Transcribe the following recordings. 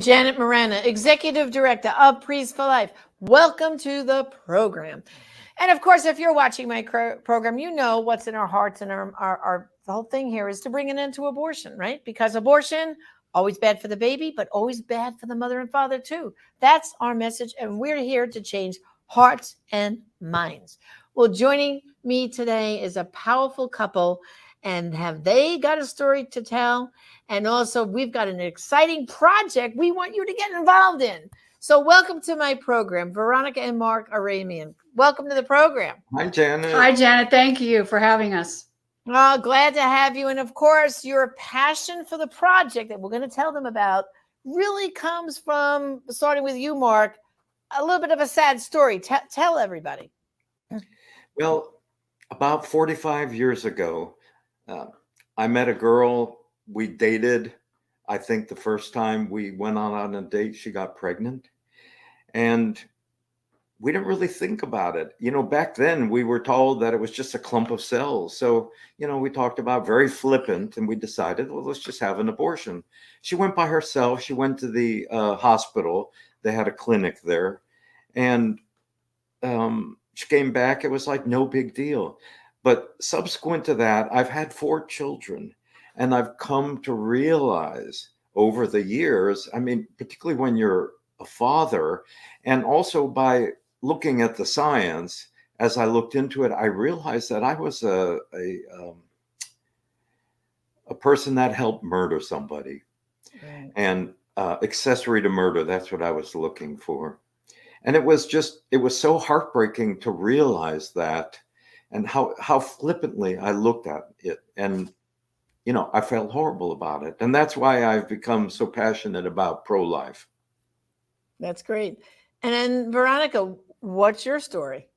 I'm Janet Morana, Executive Director of Priests for Life. Welcome to the program. And of course, if you're watching my program, you know what's in our hearts and our the whole thing here is to bring an end to abortion, right? Because abortion, always bad for the baby, but always bad for the mother and father too. That's our message, and we're here to change hearts and minds. Well, joining me today is a powerful couple, and have they got a story to tell? And also, we've got an exciting project we want you to get involved in. So welcome to my program, Veronica and Mark Aramian. Welcome to the program. Hi, Janet. Hi, Janet. Thank you for having us. Oh, glad to have you. And of course, your passion for the project that we're going to tell them about really comes from, starting with you, Mark, a little bit of a sad story. Tell everybody. Well, about 45 years ago, I met a girl. We dated. I think the first time we went on a date, she got pregnant. And we didn't really think about it. You know, back then we were told that it was just a clump of cells. So, you know, we talked about very flippant and we decided, well, let's just have an abortion. She went by herself. She went to the hospital. They had a clinic there. And she came back. It was like no big deal. But subsequent to that, I've had 4 children. And I've come to realize over the years, I mean, particularly when you're a father, and also by looking at the science, as I looked into it, I realized that I was a person that helped murder somebody. Right. And accessory to murder, that's what I was looking for. And it was so heartbreaking to realize that, and how flippantly I looked at it. And you know, I felt horrible about it. And that's why I've become so passionate about pro-life. That's great. And then, Veronica, what's your story?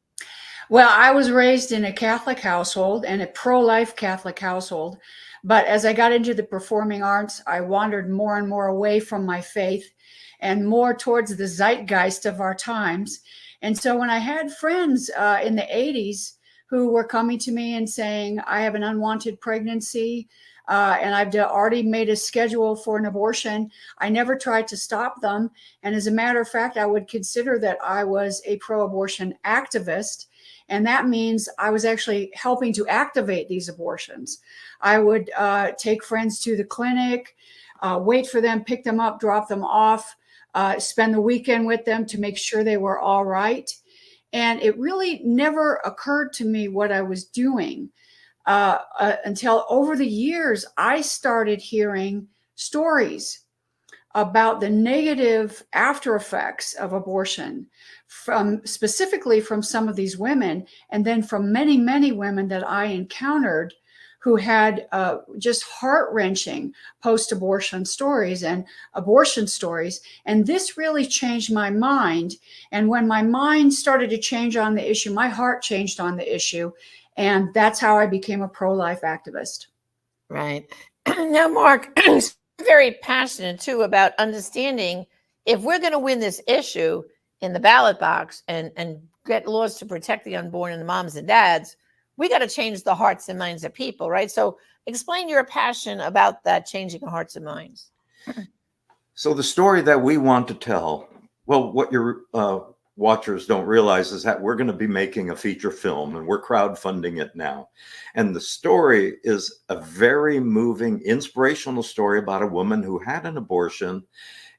Well, I was raised in a Catholic household and a pro-life Catholic household. But as I got into the performing arts, I wandered more and more away from my faith and more towards the zeitgeist of our times. And so when I had friends in the 80s who were coming to me and saying, I have an unwanted pregnancy, and I've already made a schedule for an abortion, I never tried to stop them. And as a matter of fact, I would consider that I was a pro-abortion activist. And that means I was actually helping to activate these abortions. I would take friends to the clinic, wait for them, pick them up, drop them off, spend the weekend with them to make sure they were all right. And it really never occurred to me what I was doing. Until over the years, I started hearing stories about the negative after effects of abortion, specifically from some of these women, and then from many, many women that I encountered who had just heart-wrenching post-abortion stories and abortion stories. And this really changed my mind. And when my mind started to change on the issue, my heart changed on the issue. And that's how I became a pro-life activist. Right. Now, Mark, very passionate too about understanding if we're going to win this issue in the ballot box and get laws to protect the unborn and the moms and dads, we got to change the hearts and minds of people, right? So explain your passion about that, changing the hearts and minds. So the story that we want to tell, well, what your watchers don't realize is that we're going to be making a feature film and we're crowdfunding it now. And the story is a very moving, inspirational story about a woman who had an abortion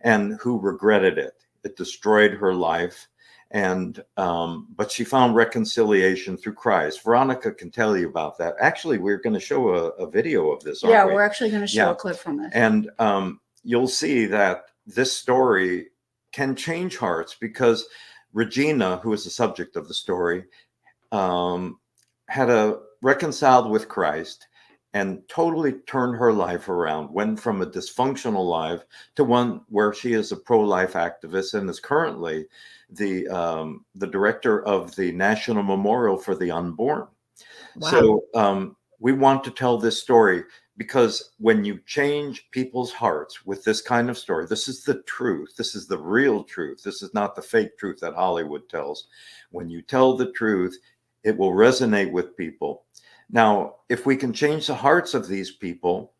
and who regretted it. It destroyed her life. And but she found reconciliation through Christ. Veronica can tell you about that. Actually, we're going to show a video of this. Yeah, we're actually going to show a clip from it. And you'll see that this story can change hearts because Regina, who is the subject of the story, had reconciled with Christ and totally turned her life around, went from a dysfunctional life to one where she is a pro-life activist and is currently the director of the National Memorial for the Unborn. Wow. So we want to tell this story because when you change people's hearts with this kind of story, this is the truth. This is the real truth. This is not the fake truth that Hollywood tells. When you tell the truth, it will resonate with people. Now, if we can change the hearts of these people,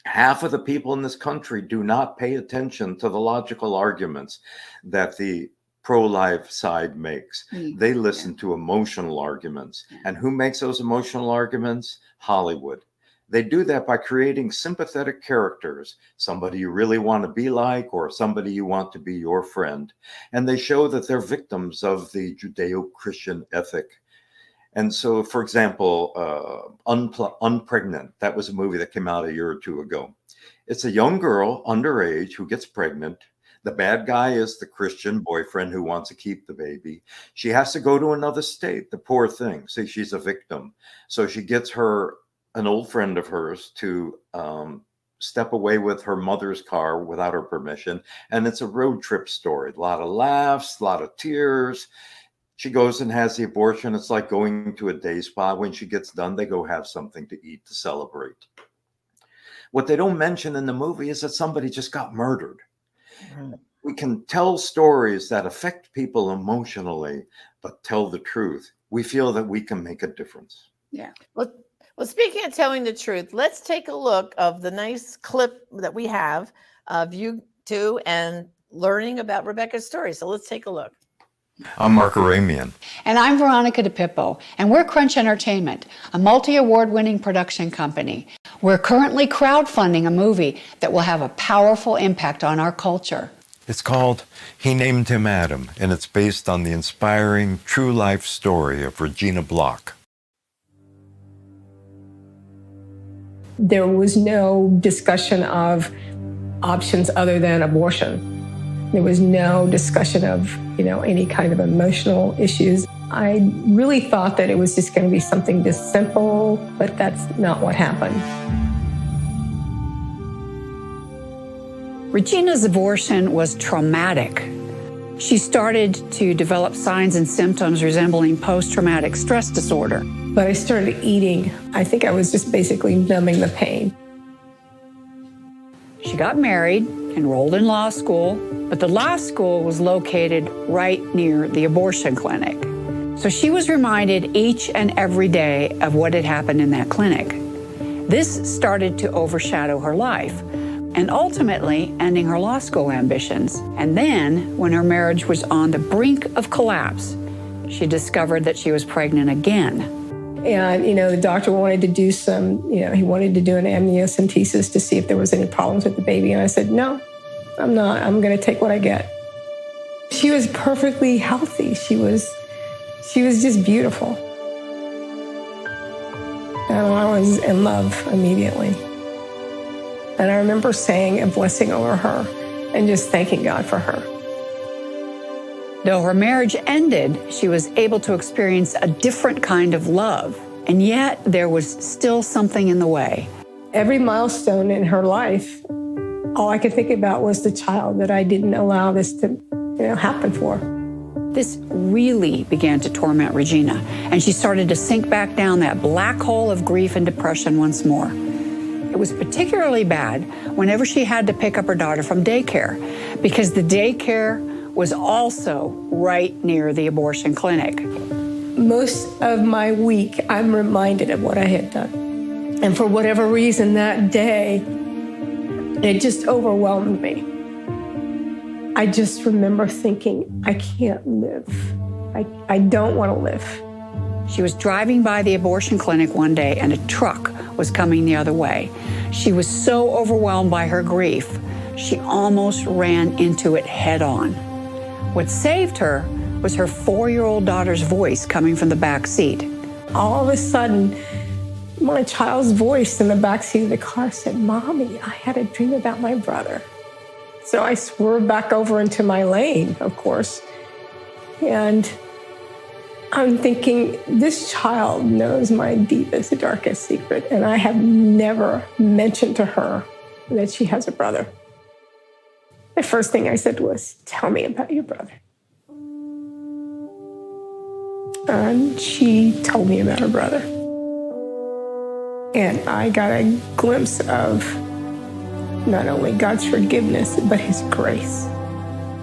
half of the people in this country do not pay attention to the logical arguments that the pro-life side makes. They listen to emotional arguments. And who makes those emotional arguments? Hollywood. They do that by creating sympathetic characters, somebody you really want to be like, or somebody you want to be your friend. And they show that they're victims of the Judeo-Christian ethic. And so, for example, Unpregnant, that was a movie that came out a year or two ago. It's a young girl, underage, who gets pregnant. The bad guy is the Christian boyfriend who wants to keep the baby. She has to go to another state, the poor thing. See, she's a victim. So she gets an old friend of hers to step away with her mother's car without her permission. And it's a road trip story. A lot of laughs, a lot of tears. She goes and has the abortion. It's like going to a day spa. When she gets done, they go have something to eat to celebrate. What they don't mention in the movie is that somebody just got murdered. We can tell stories that affect people emotionally, but tell the truth. We feel that we can make a difference. Yeah. Well, speaking of telling the truth, let's take a look of the nice clip that we have of you two and learning about Rebecca's story. So let's take a look. I'm Mark Aramian. And I'm Veronica DePippo, and we're Crunch Entertainment, a multi-award-winning production company. We're currently crowdfunding a movie that will have a powerful impact on our culture. It's called He Named Him Adam, and it's based on the inspiring true life story of Regina Block. There was no discussion of options other than abortion. There was no discussion of, any kind of emotional issues. I really thought that it was just going to be something just simple, but that's not what happened. Regina's abortion was traumatic. She started to develop signs and symptoms resembling post-traumatic stress disorder. But I started eating. I think I was just basically numbing the pain. She got married, enrolled in law school, but the law school was located right near the abortion clinic. So she was reminded each and every day of what had happened in that clinic. This started to overshadow her life and ultimately ending her law school ambitions. And then, when her marriage was on the brink of collapse, she discovered that she was pregnant again. And, the doctor wanted to do he wanted to do an amniocentesis to see if there was any problems with the baby. And I said, no, I'm not. I'm going to take what I get. She was perfectly healthy. She was just beautiful. And I was in love immediately. And I remember saying a blessing over her and just thanking God for her. Though her marriage ended, she was able to experience a different kind of love. And yet there was still something in the way. Every milestone in her life, all I could think about was the child that I didn't allow this to, happen for. This really began to torment Regina, and she started to sink back down that black hole of grief and depression once more. It was particularly bad whenever she had to pick up her daughter from daycare, because the daycare was also right near the abortion clinic. Most of my week, I'm reminded of what I had done. And for whatever reason that day, it just overwhelmed me. I just remember thinking, I can't live. I don't want to live. She was driving by the abortion clinic one day and a truck was coming the other way. She was so overwhelmed by her grief, she almost ran into it head on. What saved her was her 4-year-old daughter's voice coming from the back seat. All of a sudden, my child's voice in the back seat of the car said, Mommy, I had a dream about my brother. So I swerved back over into my lane, of course. And I'm thinking, this child knows my deepest, darkest secret, and I have never mentioned to her that she has a brother. The first thing I said was, tell me about your brother. And she told me about her brother. And I got a glimpse of not only God's forgiveness, but his grace.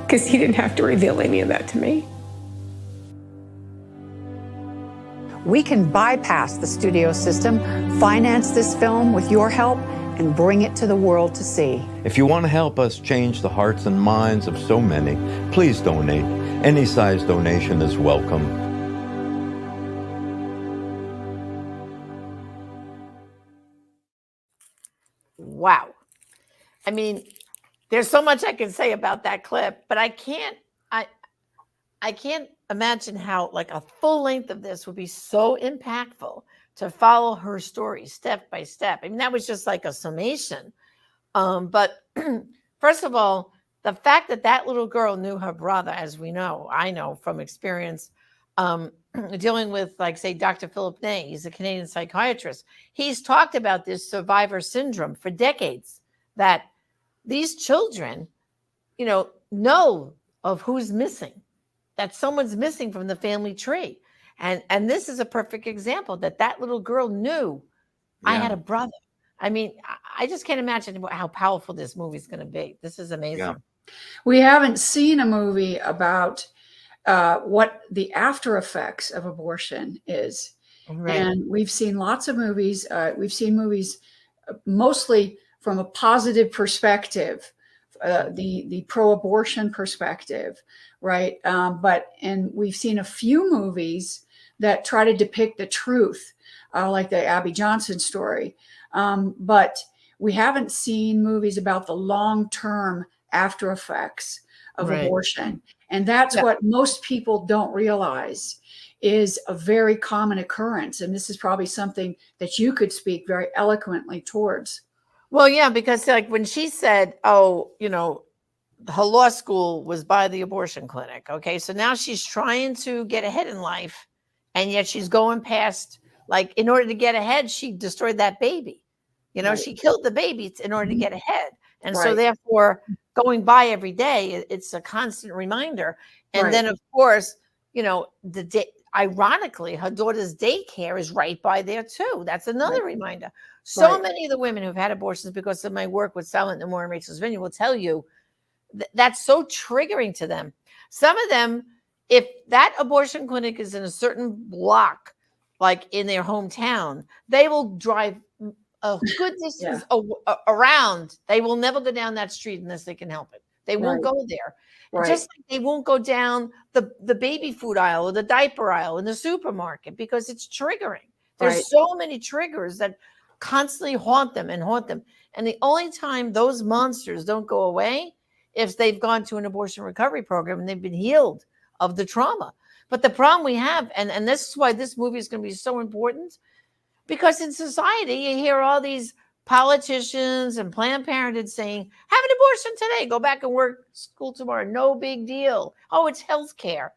Because he didn't have to reveal any of that to me. We can bypass the studio system, finance this film with your help, and bring it to the world to see. If you want to help us change the hearts and minds of so many, please donate. Any size donation is welcome. Wow. I mean, there's so much I can say about that clip, but I can't imagine how like a full length of this would be so impactful to follow her story step by step. I mean, that was just like a summation. But first of all, the fact that that little girl knew her brother, as we know, I know from experience, dealing with, like, say, Dr. Philip Ney, he's a Canadian psychiatrist. He's talked about this survivor syndrome for decades, that these children, know of who's missing, that someone's missing from the family tree. And this is a perfect example that little girl knew I had a brother. I mean, I just can't imagine how powerful this movie is going to be. This is amazing. Yeah. We haven't seen a movie about what the after effects of abortion is. Right. And we've seen lots of movies. We've seen movies mostly from a positive perspective, the pro-abortion perspective, right? And we've seen a few movies that try to depict the truth, like the Abby Johnson story. But we haven't seen movies about the long-term after effects of abortion. And that's what most people don't realize is a very common occurrence. And this is probably something that you could speak very eloquently towards. Well, yeah, because like when she said, her law school was by the abortion clinic. Okay. So now she's trying to get ahead in life. And yet she's going past, like, in order to get ahead, she destroyed that baby. She killed the baby in order to get ahead. And so therefore going by every day, it's a constant reminder. And then of course, ironically, her daughter's daycare is right by there too. That's another reminder. So many of the women who've had abortions because of my work with Silent No More and Rachel's Vineyard will tell you that's so triggering to them. Some of them, if that abortion clinic is in a certain block, like in their hometown, they will drive a good distance around. They will never go down that street unless they can help it. They won't go there. Just like they won't go down the baby food aisle or the diaper aisle in the supermarket because it's triggering. There's so many triggers that constantly haunt them. And the only time those monsters don't go away if they've gone to an abortion recovery program and they've been healed of the trauma. But the problem we have, and this is why this movie is going to be so important, because in society, you hear all these politicians and Planned Parenthood saying, have an abortion today, go back and work school tomorrow, no big deal. Oh, it's healthcare.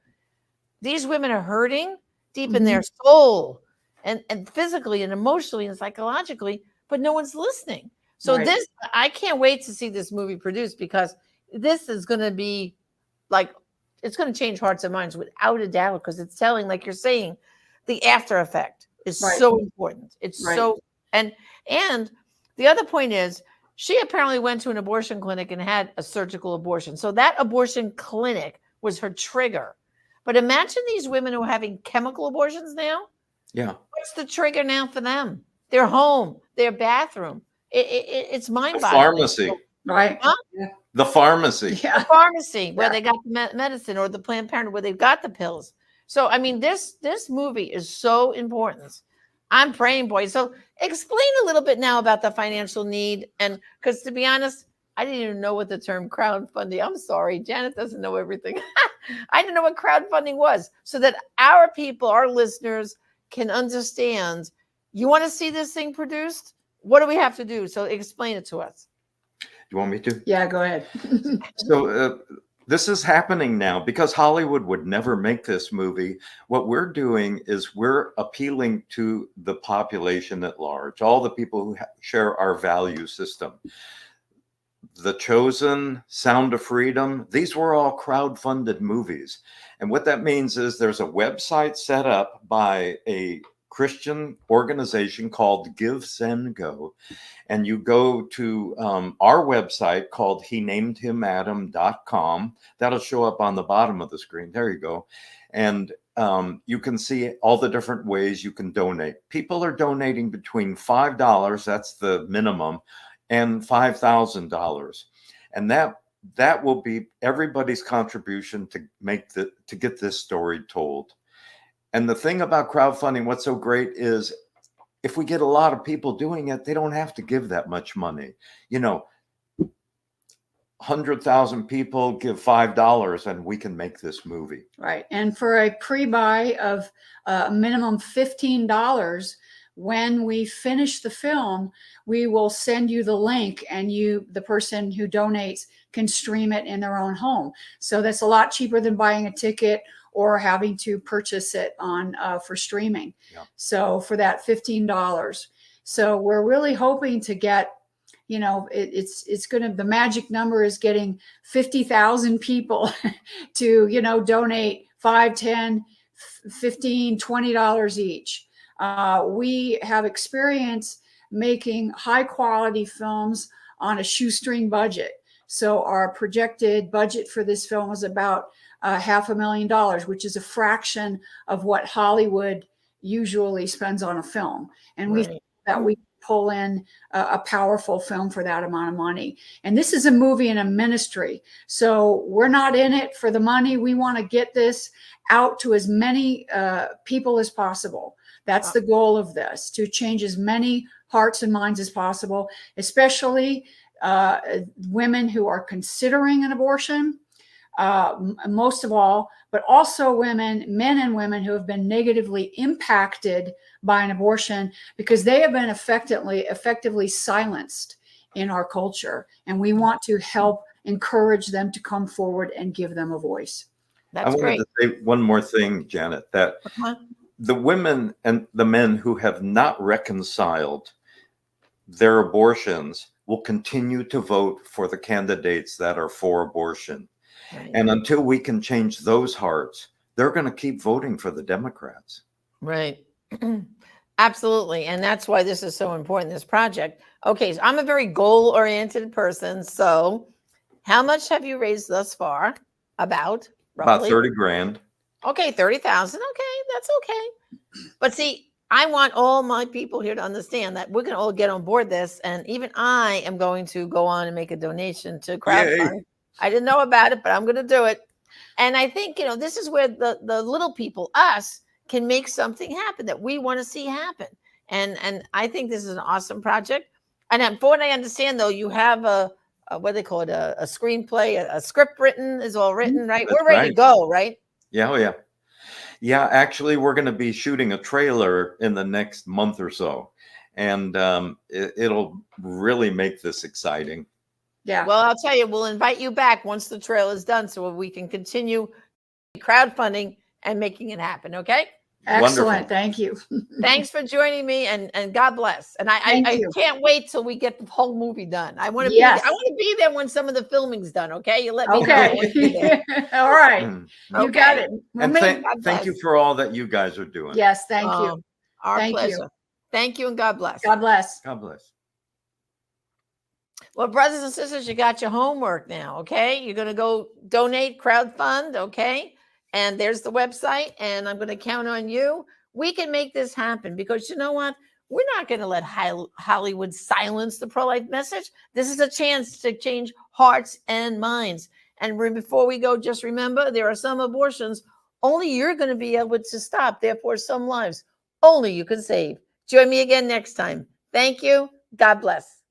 These women are hurting deep in their soul and physically and emotionally and psychologically, but no one's listening. So I can't wait to see this movie produced because this is going to be like, it's going to change hearts and minds without a doubt because it's telling, like you're saying, the after effect is so important. It's so, and the other point is she apparently went to an abortion clinic and had a surgical abortion. So that abortion clinic was her trigger. But imagine these women who are having chemical abortions now. Yeah. What's the trigger now for them? Their home, their bathroom. It's mind-boggling. Pharmacy. Right. Huh? The pharmacy. Yeah. The pharmacy where they got the medicine, or the Planned Parenthood where they've got the pills. So, I mean, this movie is so important. I'm praying, boys. So explain a little bit now about the financial need. And because to be honest, I didn't even know what the term crowdfunding. I'm sorry. Janet doesn't know everything. I didn't know what crowdfunding was, so that our people, our listeners can understand. You want to see this thing produced? What do we have to do? So explain it to us. You want me to? Yeah, go ahead. So this is happening now because Hollywood would never make this movie. What we're doing is we're appealing to the population at large, all the people who share our value system. The Chosen, Sound of Freedom, these were all crowdfunded movies. And what that means is there's a website set up by a Christian organization called Give, Send, Go. And you go to our website called henamedhimadam.com. That'll show up on the bottom of the screen. There you go. And you can see all the different ways you can donate. People are donating between $5, that's the minimum, and $5,000. And that will be everybody's contribution to get this story told. And the thing about crowdfunding, what's so great is if we get a lot of people doing it, they don't have to give that much money. 100,000 people give $5 and we can make this movie. Right. And for a pre-buy of a minimum $15, when we finish the film, we will send you the link, and the person who donates can stream it in their own home. So that's a lot cheaper than buying a ticket or having to purchase it on for streaming. Yeah. So for that $15. So we're really hoping to get, it's going to, the magic number is getting 50,000 people to, donate $5, $10, $15, $20 each. We have experience making high quality films on a shoestring budget. So our projected budget for this film is about $500,000, which is a fraction of what Hollywood usually spends on a film. And we think that we pull in a powerful film for that amount of money. And this is a movie and a ministry. So we're not in it for the money. We want to get this out to as many people as possible. That's the goal of this, to change as many hearts and minds as possible, especially women who are considering an abortion, most of all, but also men and women who have been negatively impacted by an abortion because they have been effectively silenced in our culture. And we want to help encourage them to come forward and give them a voice. That's great. I wanted to say one more thing, Janet, that the women and the men who have not reconciled their abortions will continue to vote for the candidates that are for abortion. Right. And until we can change those hearts, they're going to keep voting for the Democrats. Right. Absolutely. And that's why this is so important, this project. Okay, so I'm a very goal-oriented person. So how much have you raised thus far? About roughly? About 30 grand. Okay, 30,000. Okay, that's okay. But see, I want all my people here to understand that we're going to all get on board this. And even I am going to go on and make a donation to crowdfund. I didn't know about it, but I'm going to do it. And I think, this is where the little people, us, can make something happen that we want to see happen. And I think this is an awesome project. And from what I understand, though, you have a what do they call it? A screenplay, a script written, is all written, right? That's We're ready to go, right? Yeah, oh yeah. Yeah, actually, we're going to be shooting a trailer in the next month or so. And it'll really make this exciting. Yeah. Well, I'll tell you, we'll invite you back once the trailer is done so we can continue crowdfunding and making it happen. Okay. Excellent. Wonderful. Thank you. Thanks for joining me, and God bless. And I can't wait till we get the whole movie done. I want to be there when some of the filming's done. Okay. You let me know. I wanna be there. All right. Mm. You got it. And thank you for all that you guys are doing. Yes. Thank you. Our Thank pleasure. you. Thank you, and God bless. God bless. God bless. Well, brothers and sisters, you got your homework now, okay? You're going to go donate, crowdfund, okay? And there's the website, and I'm going to count on you. We can make this happen because you know what? We're not going to let Hollywood silence the pro-life message. This is a chance to change hearts and minds. And before we go, just remember, there are some abortions only you're going to be able to stop. Therefore, some lives only you can save. Join me again next time. Thank you. God bless.